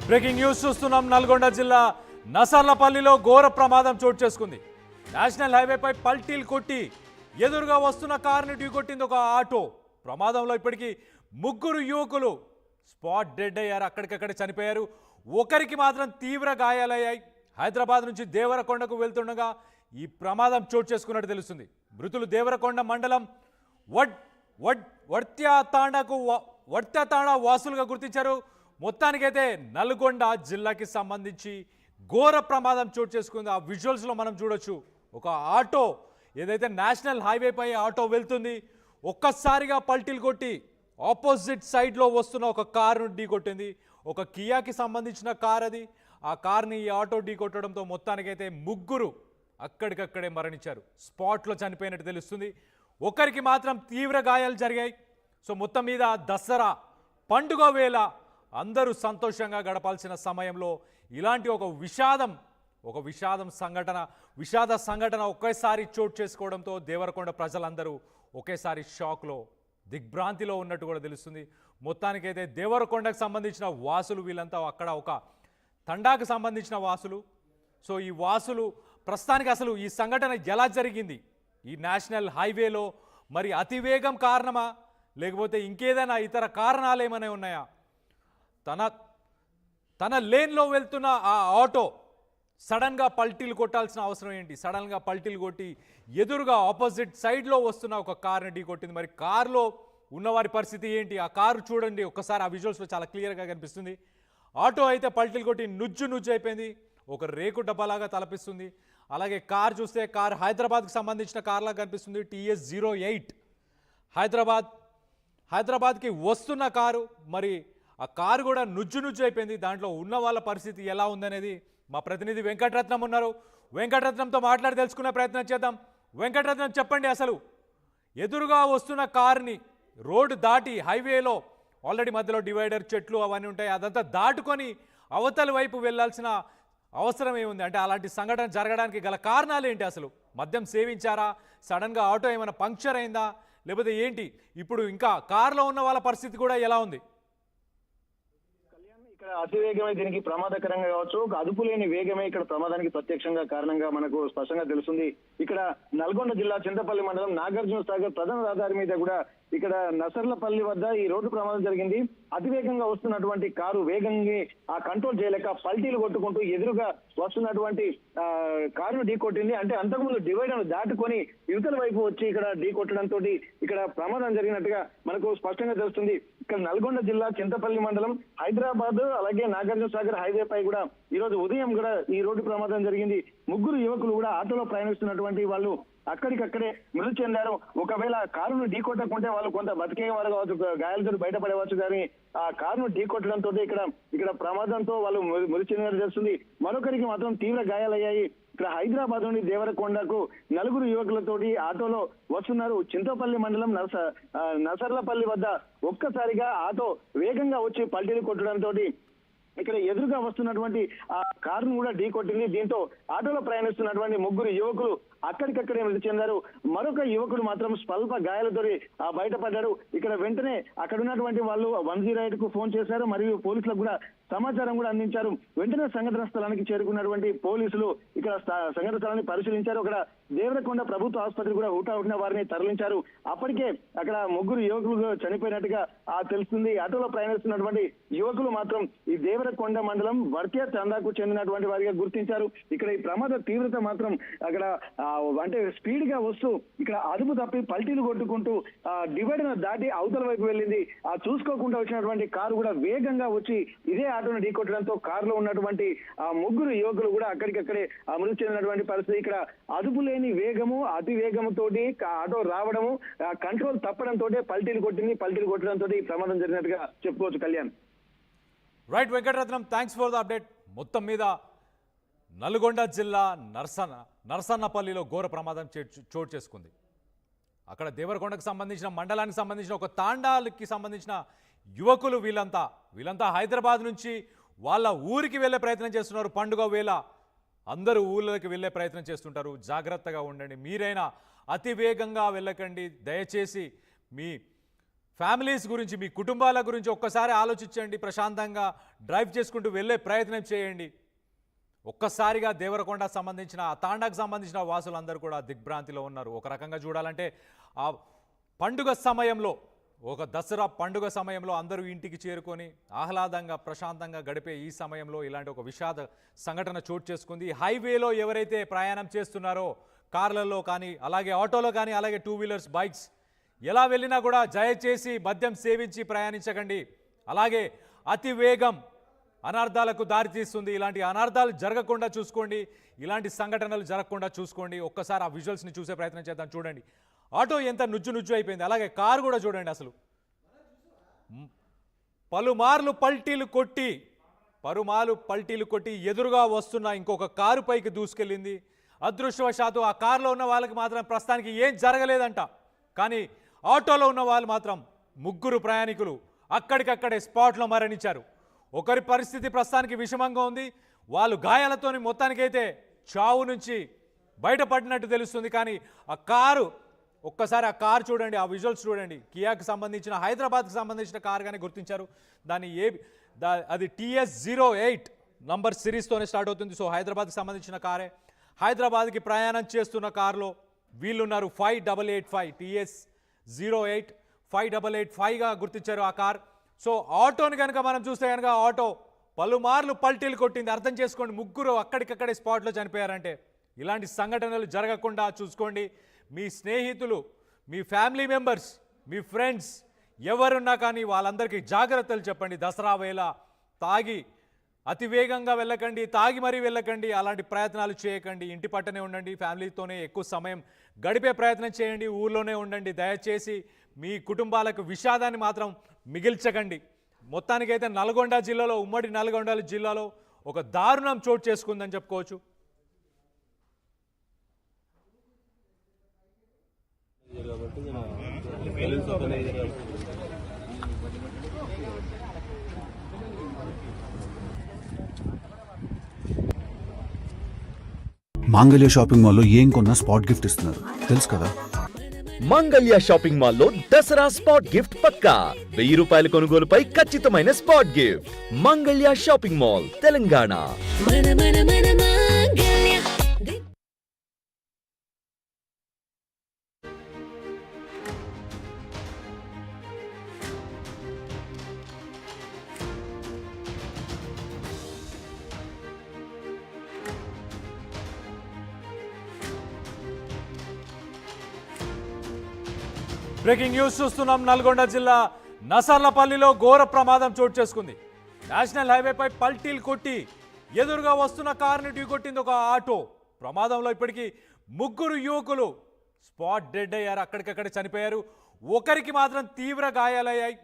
Breaking news చూస్తున్నాం. నల్గొండ జిల్లా నసర్లపల్లిలో ఘోర ప్రమాదం చోటు చేసుకుంది. నేషనల్ హైవేపై పల్టీలు కొట్టి ఎదురుగా వస్తున్న కారుని ఢీకొట్టింది ఒక ఆటో. ప్రమాదంలో ఇప్పటికీ 3 యువకులు స్పాట్ డెడ్ అయ్యారు, అక్కడికక్కడే చనిపోయారు. ఒకరికి మాత్రం తీవ్ర గాయాలయ్యాయి. హైదరాబాద్ నుంచి దేవరకొండకు వెళ్తుండగా ఈ ప్రమాదం చోటు చేసుకున్నట్టు తెలుస్తుంది. మృతులు దేవరకొండ మండలం వర్త్యాతాండా వాసులుగా గుర్తించారు. మొత్తానికైతే నల్గొండ జిల్లాకి సంబంధించి ఘోర ప్రమాదం చోటు చేసుకుంది. ఆ విజువల్స్లో మనం చూడొచ్చు. ఒక ఆటో ఏదైతే నేషనల్ హైవేపై ఆటో వెళ్తుంది, ఒక్కసారిగా పల్టీలు కొట్టి ఆపోజిట్ సైడ్లో వస్తున్న ఒక కారును ఢీకొట్టింది. ఒక కియాకి సంబంధించిన కార్ అది. ఆ కార్ని ఈ ఆటో ఢీకొట్టడంతో మొత్తానికైతే 3 అక్కడికక్కడే మరణించారు, స్పాట్లో చనిపోయినట్టు తెలుస్తుంది. ఒకరికి మాత్రం తీవ్ర గాయాలు జరిగాయి. సో మొత్తం మీద దసరా పండుగ వేళ అందరూ సంతోషంగా గడపాల్సిన సమయంలో ఇలాంటి ఒక విషాద సంఘటన ఒకేసారి చోటు చేసుకోవడంతో దేవరకొండ ప్రజలందరూ ఒకేసారి షాక్లో దిగ్భ్రాంతిలో ఉన్నట్టు కూడా తెలుస్తుంది. మొత్తానికైతే దేవరకొండకు సంబంధించిన వాసులు వీళ్ళంతా అక్కడ ఒక తండాకు సంబంధించిన వాసులు. సో ఈ వాసులు ప్రస్తుతానికి అసలు ఈ సంఘటన ఎలా జరిగింది, ఈ నేషనల్ హైవేలో మరి అతివేగం కారణమా లేకపోతే ఇంకేదైనా ఇతర కారణాలు ఏమైనా ఉన్నాయా? తన లేన్లో వెళ్తున్న ఆ ఆటో సడన్గా పల్టీలు కొట్టాల్సిన అవసరం ఏంటి? సడన్గా పల్టీలు కొట్టి ఎదురుగా ఆపోజిట్ సైడ్లో వస్తున్న ఒక కార్ని ఢీ కొట్టింది. మరి కారులో ఉన్నవారి పరిస్థితి ఏంటి? ఆ కారు చూడండి ఒక్కసారి, ఆ విజువల్స్లో చాలా క్లియర్గా కనిపిస్తుంది. ఆటో అయితే పల్టీలు కొట్టి నుజ్జు అయిపోయింది, ఒక రేకు డబ్బాలాగా తలపిస్తుంది. అలాగే కార్ చూస్తే కార్ హైదరాబాద్కి సంబంధించిన కార్లాగా కనిపిస్తుంది. TS08 హైదరాబాద్కి వస్తున్న కారు. మరి ఆ కారు కూడా నుజ్జు అయిపోయింది. దాంట్లో ఉన్న వాళ్ళ పరిస్థితి ఎలా ఉందనేది మా ప్రతినిధి వెంకటరత్నం ఉన్నారు. వెంకటరత్నంతో మాట్లాడి తెలుసుకునే ప్రయత్నం చేద్దాం. వెంకటరత్నం, చెప్పండి, అసలు ఎదురుగా వస్తున్న కార్ని రోడ్డు దాటి హైవేలో ఆల్రెడీ మధ్యలో డివైడర్, చెట్లు అవన్నీ ఉంటాయి, అదంతా దాటుకొని అవతలి వైపు వెళ్ళాల్సిన అవసరం ఏముంది? అంటే అలాంటి సంఘటన జరగడానికి గల కారణాలు ఏంటి? అసలు మద్యం సేవించారా? సడన్గా ఆటో ఏమైనా పంక్చర్ అయిందా? లేకపోతే ఏంటి? ఇప్పుడు ఇంకా కారులో ఉన్న వాళ్ళ పరిస్థితి కూడా ఎలా ఉంది? ఇక్కడ అతివేగమే దీనికి ప్రమాదకరంగా కావచ్చు, ఒక అదుపు లేని వేగమే ఇక్కడ ప్రమాదానికి ప్రత్యక్షంగా కారణంగా మనకు స్పష్టంగా తెలుస్తుంది. ఇక్కడ నల్గొండ జిల్లా చింతపల్లి మండలం నాగార్జున సాగర్ ప్రధాన రహదారి మీద కూడా ఇక్కడ నసర్లపల్లి వద్ద ఈ రోడ్డు ప్రమాదం జరిగింది. అతివేగంగా వస్తున్నటువంటి కారు వేగంగా ఆ కంట్రోల్ చేయలేక పల్టీలు కొట్టుకుంటూ ఎదురుగా వస్తున్నటువంటి కారును ఢీ కొట్టింది. అంటే అంతకుముందు డివైడర్ దాటుకొని యువతల వైపు వచ్చి ఇక్కడ ఢీ కొట్టడంతో ఇక్కడ ప్రమాదం జరిగినట్టుగా మనకు స్పష్టంగా తెలుస్తుంది. ఇక్కడ నల్గొండ జిల్లా చింతపల్లి మండలం హైదరాబాద్ అలాగే నాగార్జున సాగర్ హైవే పై కూడా ఈ రోజు ఉదయం కూడా ఈ రోడ్డు ప్రమాదం జరిగింది. 3 యువకులు కూడా ఆటోలో ప్రయాణిస్తున్నటువంటి వాళ్ళు అక్కడికక్కడే మృతి చెందారు. ఒకవేళ కారును ఢీకొట్టకుంటే వాళ్ళు కొంత బతికేవారు కావచ్చు, గాయాలతో బయటపడవచ్చు, కానీ ఆ కారును ఢీకొట్టడంతో ఇక్కడ ప్రమాదంతో వాళ్ళు మృతి చెందినట్టు తెలుస్తుంది. మరొకరికి మాత్రం తీవ్ర గాయాలయ్యాయి. ఇక్కడ హైదరాబాద్ నుండి దేవరకొండకు 4 యువకులతోటి ఆటోలో వస్తున్నారు. చింతపల్లి మండలం నసర్లపల్లి వద్ద ఒక్కసారిగా ఆటో వేగంగా వచ్చి పల్టీలు కొట్టడంతో ఇక్కడ ఎదురుగా వస్తున్నటువంటి ఆ కారును కూడా ఢీ కొట్టింది. దీంతో ఆటోలో ప్రయాణిస్తున్నటువంటి 3 యువకులు అక్కడికక్కడే మృతి చెందారు. మరొక యువకుడు మాత్రం స్వల్ప గాయాలతో బయటపడ్డారు. ఇక్కడ వెంటనే అక్కడ ఉన్నటువంటి వాళ్ళు 108 కు ఫోన్ చేశారు, మరియు పోలీసులకు కూడా సమాచారం కూడా అందించారు. వెంటనే సంఘటన స్థలానికి చేరుకున్నటువంటి పోలీసులు ఇక్కడ సంఘటన స్థలాన్ని పరిశీలించారు. అక్కడ దేవరకొండ ప్రభుత్వ ఆసుపత్రి కూడా హుటాహుటిన వారిని తరలించారు. అప్పటికే అక్కడ 3 యువకులు చనిపోయినట్టుగా తెలుస్తుంది. ఆటోలో ప్రయాణిస్తున్నటువంటి యువకులు మాత్రం ఈ దేవరకొండ మండలం వర్త్యాతాండాకు చెందినటువంటి వారిగా గుర్తించారు. ఇక్కడ ఈ ప్రమాద తీవ్రత మాత్రం అక్కడ అంటే స్పీడ్ గా వస్తూ ఇక్కడ అదుపు తప్పి పల్టీలు కొట్టుకుంటూ డివైడర్ దాటి అవతల వైపు వెళ్ళింది. చూసుకోకుండా వచ్చినటువంటి కారు కూడా వేగంగా వచ్చి ఇదే ఆటోను ఢీకొట్టడంతో కారులో ఉన్నటువంటి 3 యువకులు కూడా అక్కడికక్కడే మృతి చెందినటువంటి పరిస్థితి. ఇక్కడ అదుపు లేని వేగము, అతి వేగముతోటి ఆటో రావడము, కంట్రోల్ తప్పడంతో పల్టీలు కొట్టడంతో ఈ ప్రమాదం జరిగినట్టుగా చెప్పుకోవచ్చు. Kalyan. Right Venkataratnam, thanks for the update. మొత్తం మీద నల్గొండ జిల్లా నరసన్నపల్లిలో ఘోర ప్రమాదం చోటు చేసుకుంది. అక్కడ దేవరకొండకు సంబంధించిన మండలానికి సంబంధించిన ఒక తాండాలకి సంబంధించిన యువకులు వీళ్ళంతా హైదరాబాద్ నుంచి వాళ్ళ ఊరికి వెళ్ళే ప్రయత్నం చేస్తున్నారు. పండుగ వేళ అందరూ ఊళ్ళకి వెళ్ళే ప్రయత్నం చేస్తుంటారు. జాగ్రత్తగా ఉండండి, మీరైనా అతి వేగంగా వెళ్ళకండి. దయచేసి మీ ఫ్యామిలీస్ గురించి, మీ కుటుంబాల గురించి ఒక్కసారి ఆలోచించండి. ప్రశాంతంగా డ్రైవ్ చేసుకుంటూ వెళ్ళే ప్రయత్నం చేయండి. ఒక్కసారిగా దేవరకొండ సంబంధించిన తాండాకు సంబంధించిన వాసులందరూ కూడా దిగ్భ్రాంతిలో ఉన్నారు. ఒక రకంగా చూడాలంటే ఆ పండుగ సమయంలో, ఒక దసరా పండుగ సమయంలో అందరూ ఇంటికి చేరుకొని ఆహ్లాదంగా ప్రశాంతంగా గడిపే ఈ సమయంలో ఇలాంటి ఒక విషాద సంఘటన చోటు చేసుకుంది. హైవేలో ఎవరైతే ప్రయాణం చేస్తున్నారో కార్లలో కానీ, అలాగే ఆటోలో కానీ, అలాగే టూ వీలర్స్, బైక్స్ ఎలా వెళ్ళినా కూడా దయచేసి మద్యం సేవించి ప్రయాణించకండి. అలాగే అతి వేగం అనర్థాలకు దారితీస్తుంది. ఇలాంటి అనర్థాలు జరగకుండా చూసుకోండి. ఇలాంటి సంఘటనలు జరగకుండా చూసుకోండి. ఒక్కసారి ఆ విజువల్స్ని చూసే ప్రయత్నం చేద్దాం. చూడండి, ఆటో ఎంత నుజ్జు అయిపోయింది. అలాగే కారు కూడా చూడండి. అసలు పలుమార్లు పల్టీలు కొట్టి ఎదురుగా వస్తున్న ఇంకొక కారు పైకి దూసుకెళ్ళింది. అదృష్టవశాత్తు ఆ కారులో ఉన్న వాళ్ళకి మాత్రం ప్రస్తుతానికి ఏం జరగలేదంట. కానీ ఆటోలో ఉన్న వాళ్ళు మాత్రం 3 ప్రయాణికులు అక్కడికక్కడే స్పాట్లో మరణించారు. ఒకరి పరిస్థితి ప్రస్తుతానికి విషమంగా ఉంది. వాళ్ళు గాయాలతోని మొత్తానికైతే చావు నుంచి బయటపడినట్టు తెలుస్తుంది. కానీ ఆ కారు, ఒక్కసారి ఆ కారు చూడండి, ఆ విజువల్స్ చూడండి. కియాకి సంబంధించిన, హైదరాబాద్కి సంబంధించిన కారుగానే గుర్తించారు. దాన్ని అది TS08 నంబర్ సిరీస్తోనే స్టార్ట్ అవుతుంది. సో హైదరాబాద్కి సంబంధించిన కారే. హైదరాబాద్కి ప్రయాణం చేస్తున్న కారులో వీళ్ళున్నారు. 5885 TS08 5885గా గుర్తించారు ఆ కార్. సో ఆటోని కనుక మనం చూస్తే కనుక ఆటో పలుమార్లు పల్టీలు కొట్టింది. అర్థం చేసుకోండి, 3 అక్కడికక్కడే స్పాట్లో చనిపోయారంటే. ఇలాంటి సంఘటనలు జరగకుండా చూసుకోండి. మీ స్నేహితులు, మీ ఫ్యామిలీ మెంబర్స్, మీ ఫ్రెండ్స్ ఎవరున్నా కానీ వాళ్ళందరికీ జాగ్రత్తలు చెప్పండి. దసరా వేళ తాగి అతి వేగంగా వెళ్ళకండి, తాగి మరీ వెళ్ళకండి. అలాంటి ప్రయత్నాలు చేయకండి. ఇంటి పట్టనే ఉండండి. ఫ్యామిలీతోనే ఎక్కువ సమయం గడిపే ప్రయత్నం చేయండి. ఊళ్ళోనే ఉండండి. దయచేసి మీ కుటుంబాలకు విషాదాన్ని మాత్రం మిగిల్చకండి. మొత్తానికైతే నల్గొండ జిల్లాలో, ఉమ్మడి నల్గొండ జిల్లాలో ఒక దారుణం చోటు చేసుకుందని చెప్పుకోవచ్చు. మాంగళ్య షాపింగ్ మాల్లో ఏం కొన్నా స్పాట్ గిఫ్ట్ ఇస్తున్నారు తెలుసు కదా. మంగళ్య షాపింగ్ మాల్లో దసరా స్పాట్ గిఫ్ట్ పక్కా. 1000 రూపాయల కొనుగోలుపై ఖచ్చితమైన spot gift. Mangalya shopping mall, Telangana. Breaking news చూస్తున్నాం. నల్గొండ జిల్లా నసర్లపల్లిలో ఘోర ప్రమాదం చోటు చేసుకుంది. నేషనల్ హైవేపై పల్టీలు కొట్టి ఎదురుగా వస్తున్న కారుని ఢీకొట్టింది ఒక ఆటో. ప్రమాదంలో ఇప్పటికీ 3 యువకులు స్పాట్ డెడ్ అయ్యారు, అక్కడికక్కడే చనిపోయారు. ఒకరికి మాత్రం తీవ్ర గాయాలయ్యాయి.